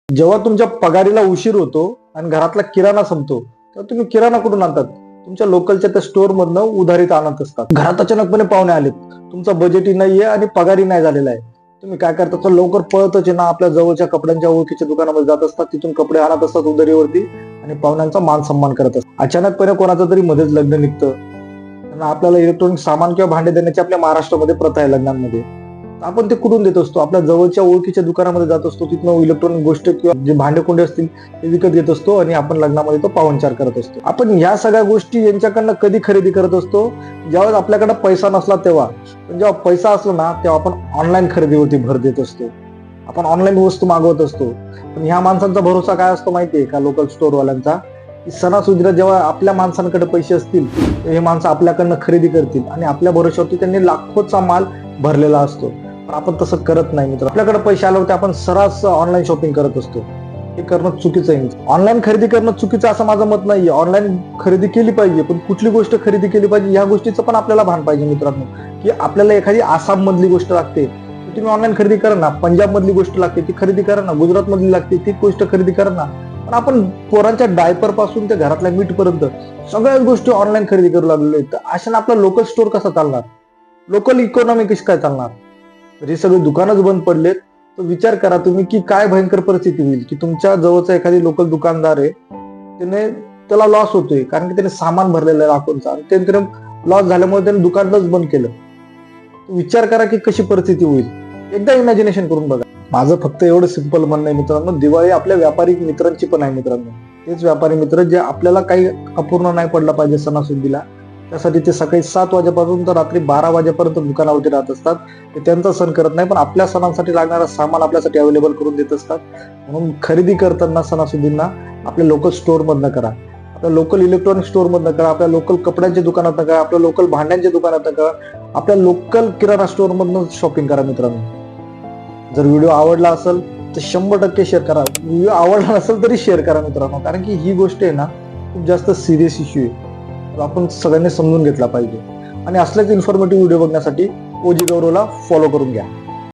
जेव्हा तुमच्या पगारीला उशीर होतो आणि घरातला किराणा संपतो तेव्हा तुम्ही किराणा कुठून आणतात? तुमच्या लोकलच्या त्या स्टोअर मधनं उधारीत आणत असतात. घरात अचानकपणे पाहुणे आलेत, तुमचा बजेटही नाहीये आणि पगारही नाही झालेला आहे. तुम्ही काय करता? तर लवकर पळतच आहे ना, आपल्या जवळच्या कपड्यांच्या ओळखीच्या दुकानामध्ये जात असतात, तिथून कपडे आणत असतात उधारीवरती आणि पाहुण्यांचा मान सन्मान करत असतात. अचानकपणे कोणाचं तरी मध्येच लग्न निघतं, त्यांना आपल्याला इलेक्ट्रॉनिक सामान किंवा भांडे देण्याची आपल्या महाराष्ट्रामध्ये प्रथा आहे लग्नांमध्ये. आपण ते कुठून देत असतो? आपल्या जवळच्या ओळखीच्या दुकानामध्ये जात असतो, तिथनं इलेक्ट्रॉनिक गोष्ट किंवा जे भांडे कुंडे असतील ते विकत घेत असतो आणि आपण लग्नामध्ये तो पाहुणचार करत असतो. आपण ह्या सगळ्या गोष्टी यांच्याकडनं कधी खरेदी करत असतो? ज्यावेळेस आपल्याकडे पैसा नसला तेव्हा. पण जेव्हा पैसा असला ना तेव्हा आपण ऑनलाईन खरेदीवरती भर देत असतो, आपण ऑनलाईन वस्तू मागवत असतो. पण ह्या माणसांचा भरोसा काय असतो माहितीये का? लोकल स्टोअरवाल्यांचा, की सणासुदीला जेव्हा आपल्या माणसांकडे पैसे असतील हे माणसं आपल्याकडनं खरेदी करतील आणि आपल्या भरोश्यावरती त्यांनी लाखोचा माल भरलेला असतो. पण आपण तसं करत नाही मित्र. आपल्याकडे पैसे आल्यावरती आपण सर्रास ऑनलाईन शॉपिंग करत असतो. हे करणं चुकीचं आहे. ऑनलाईन खरेदी करणं चुकीचं असं माझं मत नाहीये. ऑनलाईन खरेदी केली पाहिजे, पण कुठली गोष्ट खरेदी केली पाहिजे या गोष्टीचं पण आपल्याला भान पाहिजे मित्रांनो. की आपल्याला एखादी आसाम मधली गोष्ट लागते, तुम्ही ऑनलाईन खरेदी करा ना. पंजाब मधली गोष्ट लागते ती खरेदी करा ना. गुजरात मधली लागते ती गोष्ट खरेदी करा ना. पण आपण पोरांच्या डायपर पासून ते घरातल्या मीठ पर्यंत सगळ्याच गोष्टी ऑनलाईन खरेदी करू लागलेलो आहे. तर अशाने आपला लोकल स्टोअर कसा चालणार? लोकल इकॉनॉमी कशी काय चालणार? तर हे सगळे दुकानच बंद पडलेत. तर विचार करा तुम्ही की काय भयंकर परिस्थिती होईल. की तुमच्या जवळचा एखादी लोकल दुकानदार आहे, त्याला लॉस होतोय कारण की त्याने सामान भरलेलं आहे लाखोंचा आणि त्याने लॉस झाल्यामुळे त्याने दुकानच बंद केलं. विचार करा की कशी परिस्थिती होईल. एकदा इमॅजिनेशन करून बघा. माझं फक्त एवढं सिंपल म्हणणं आहे मित्रांनो, दिवाळी आपल्या व्यापारी मित्रांची पण आहे मित्रांनो. तेच व्यापारी मित्र जे आपल्याला काही अपूर्ण नाही पडला पाहिजे सणासुदीला, त्यासाठी ते सकाळी 7 वाजेपासून तर रात्री 12 वाजेपर्यंत दुकानावरती राहत असतात. ते त्यांचा सण करत नाही, पण आपल्या सणांसाठी लागणारा सामान आपल्यासाठी अवेलेबल करून देत असतात. म्हणून खरेदी करताना सणासुदींना आपल्या लोकल स्टोअर मधनं करा, आपल्या लोकल इलेक्ट्रॉनिक स्टोअर मधनं करा, आपल्या लोकल कपड्यांच्या दुकानात करा, आपल्या लोकल भांड्यांच्या दुकानात करा, आपल्या लोकल किराणा स्टोअर मधनं शॉपिंग करा मित्रांनो. जर व्हिडिओ आवडला असेल तर 100% शेअर करा. व्हिडिओ आवडला नसेल तरी शेअर करा मित्रांनो, कारण की ही गोष्ट आहे ना खूप जास्त सिरियस इश्यू आहे. आपण सगळ्यांनी समजून घेतला पाहिजे. आणि असल्याच इन्फॉर्मेटिव्ह व्हिडिओ बघण्यासाठी ओजी गौरवला फॉलो करून घ्या.